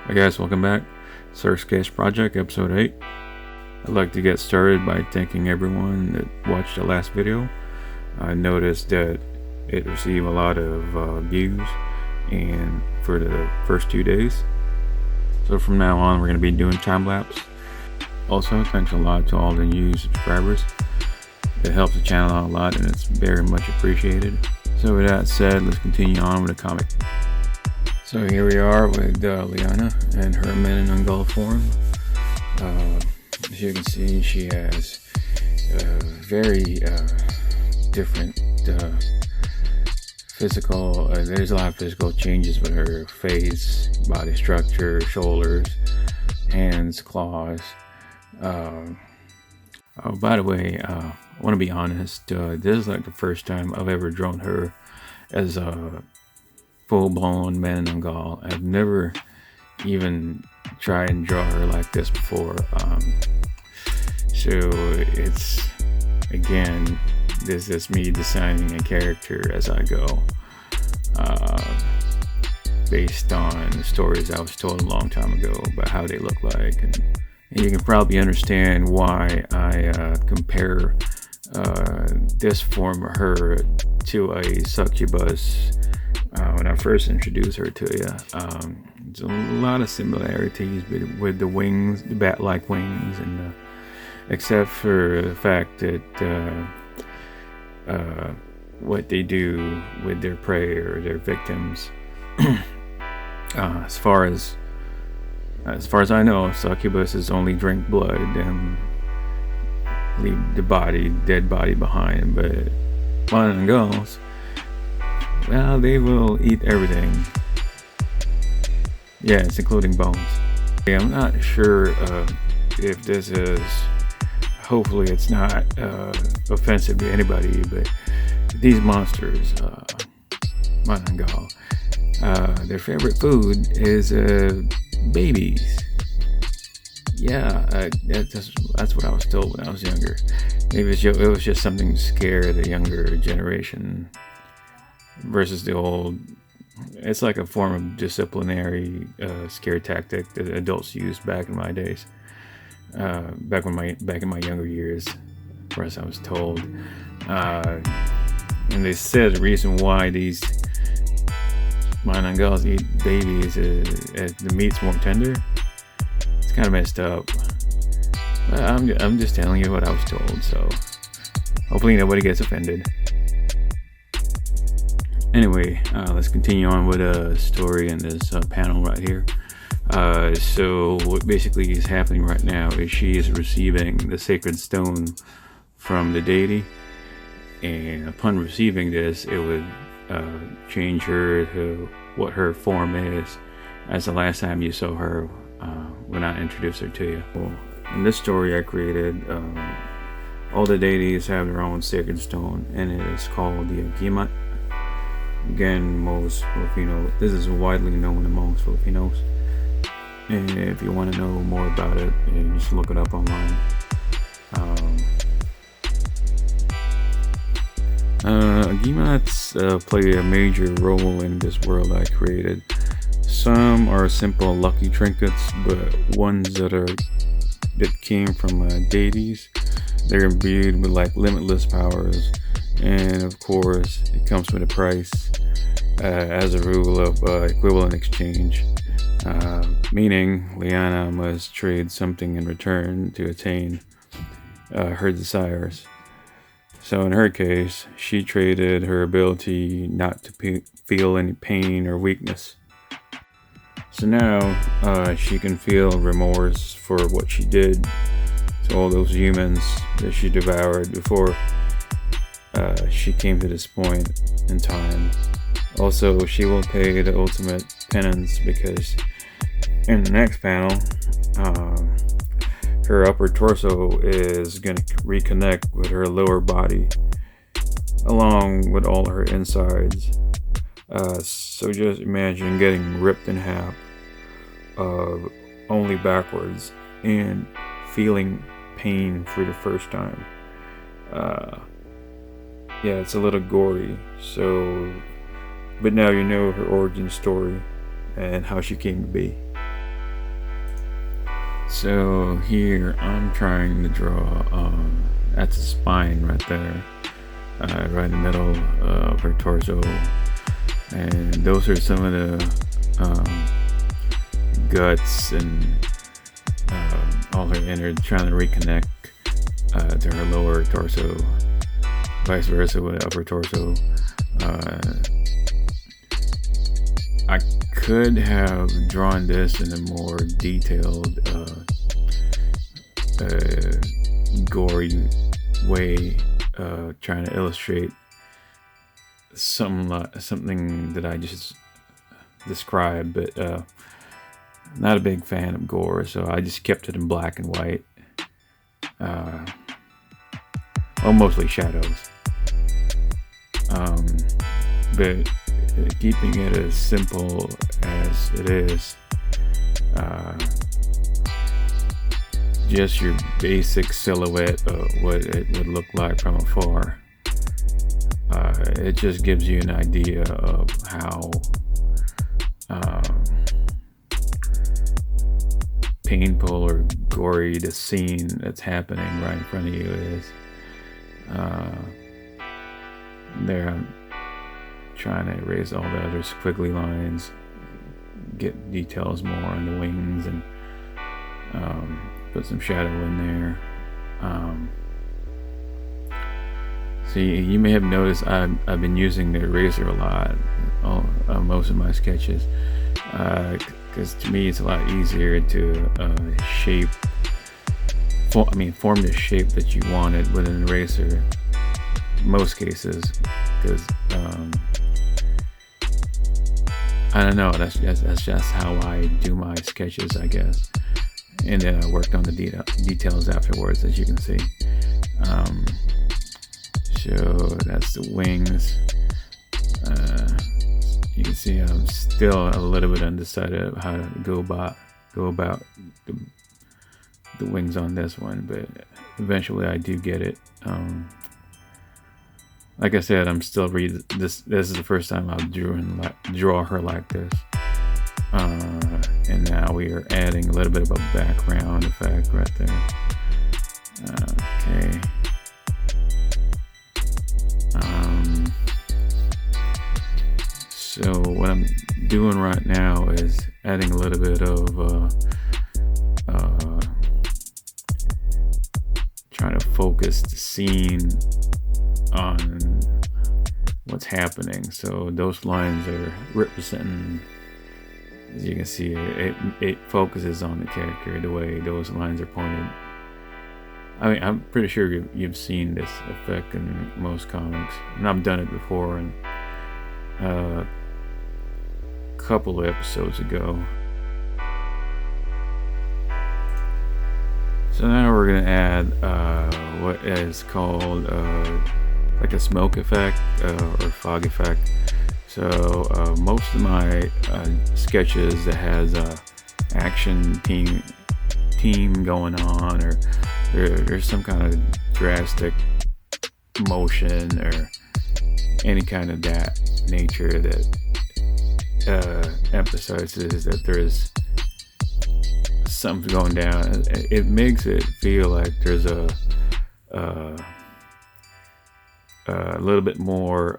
Hey guys, welcome back. Search Case Project, episode 8. I'd like to get started by thanking everyone that watched the last video. I noticed that it received a lot of views and for the first 2 days. So from now on, we're going to be doing time lapse. Also, thanks a lot to all the new subscribers. It helps the channel out a lot and it's very much appreciated. So with that said, let's continue on with the comic. So here we are with Lyanna and her men in Ungol form. As you can see, she has very different physical, there's a lot of physical changes with her face, body structure, shoulders, hands, claws. Oh, by the way, I want to be honest, this is like the first time I've ever drawn her as a full-blown man in Ungol. I've never even tried and draw her like this before. So it's, again, this is me designing a character as I go, based on the stories I was told a long time ago about how they look like, and you can probably understand why I compare this form of her to a succubus. When I first introduced her to you, there's a lot of similarities with the wings, the bat-like wings, and except for the fact that what they do with their prey or their victims. As far as I know, succubuses only drink blood and leave the dead body behind, but Lyanna, well, they will eat everything. Yes, including bones. Yeah, I'm not sure if this is, hopefully it's not offensive to anybody, but these monsters, Lyanna, their favorite food is babies. Yeah, that's what I was told when I was younger. Maybe it was just something to scare the younger generation versus the old. It's like a form of disciplinary scare tactic that adults used back in my days, back in my younger years, as I was told. And they said the reason why these Lyanna eat babies is the meat's more tender. It's kind of messed up. But I'm just telling you what I was told, so hopefully nobody gets offended. Anyway, let's continue on with a story in this panel right here. So what basically is happening right now is she is receiving the sacred stone from the deity, and upon receiving this, it would change her to what her form is as the last time you saw her when I introduced her to you. Well, in this story I created, all the deities have their own sacred stone, and it is called the Agimat. Again, most Filipino, this is widely known amongst Filipinos, and if you want to know more about it, you just look it up online. Agimats play a major role in this world I created. Some are simple lucky trinkets, but ones that came from deities, they're imbued with like limitless powers. And of course, it comes with a price, as a rule of equivalent exchange, meaning Lyanna must trade something in return to attain her desires. So in her case, she traded her ability not to feel any pain or weakness. So now she can feel remorse for what she did to all those humans that she devoured before she came to this point in time. Also, she will pay the ultimate penance because in the next panel, her upper torso is going to reconnect with her lower body along with all her insides. So just imagine getting ripped in half, only backwards, and feeling pain for the first time. Yeah, it's a little gory, but now you know her origin story and how she came to be. So here I'm trying to draw that's the spine right there, right in the middle of her torso, and those are some of the guts and all her innards, trying to reconnect to her lower torso, vice versa with the upper torso. I could have drawn this in a more detailed, gory way, trying to illustrate something that I just described, but not a big fan of gore, so I just kept it in black and white. Well, mostly shadows. But keeping it as simple as it is, just your basic silhouette of what it would look like from afar. It just gives you an idea of how painful or gory the scene that's happening right in front of you is. There I'm trying to erase all the other squiggly lines, get details more on the wings, and put some shadow in there. So you may have noticed I've been using the eraser a lot, most of my sketches, because to me it's a lot easier to form the shape that you wanted with an eraser in most cases, because I don't know, that's just how I do my sketches, I guess. And then I worked on the details afterwards, as you can see. So that's the wings. You can see I'm still a little bit undecided of how to go about the wings on this one, but eventually I do get it. Like I said, I'm still this is the first time I'll draw her like this. And now we are adding a little bit of a background effect right there. Okay. So what I'm doing right now is adding a little bit of trying to focus the scene on what's happening. So those lines are representing, as you can see, it focuses on the character, the way those lines are pointed. I mean, I'm pretty sure you've seen this effect in most comics, and I've done it before in a couple of episodes ago. So now we're gonna add what is called like a smoke effect or fog effect. So most of my sketches that has a action team going on, or there's some kind of drastic motion or any kind of that nature that emphasizes that there's something going down. It makes it feel like there's a little bit more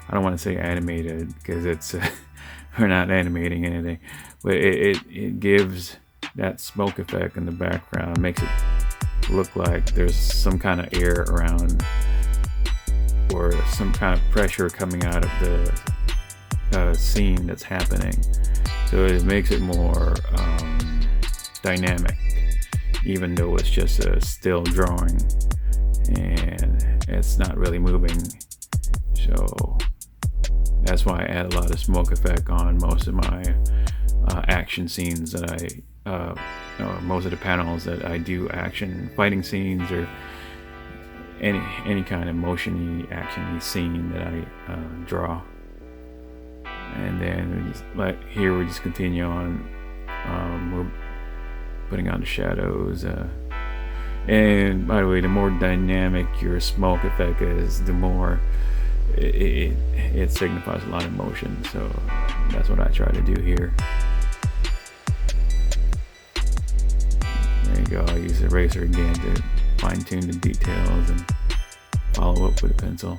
I don't want to say animated, because it's we're not animating anything, but it gives that smoke effect in the background, makes it look like there's some kind of air around, or some kind of pressure coming out of the scene that's happening. So it makes it more dynamic, even though it's just a still drawing and it's not really moving. So that's why I add a lot of smoke effect on most of my action scenes that most of the panels that I do, action fighting scenes or any kind of motion-y, action-y scene that I draw. And then here we just continue on. We're putting on the shadows. And by the way, the more dynamic your smoke effect is, the more it signifies a lot of motion. So that's what I try to do here. There you go. I'll use the eraser again to fine tune the details and follow up with a pencil.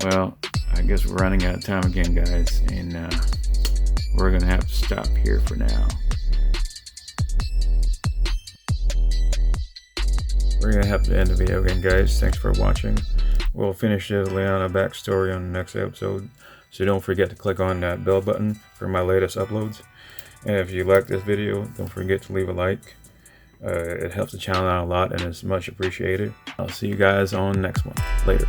Well, I guess we're running out of time again, guys, and we're gonna have to stop here for now. We're gonna have to end the video again, guys. Thanks for watching. We'll finish the Lyanna backstory on the next episode, so don't forget to click on that bell button for my latest uploads. And if you like this video, don't forget to leave a like. It helps the channel out a lot and it's much appreciated. I'll see you guys on the next one. Later.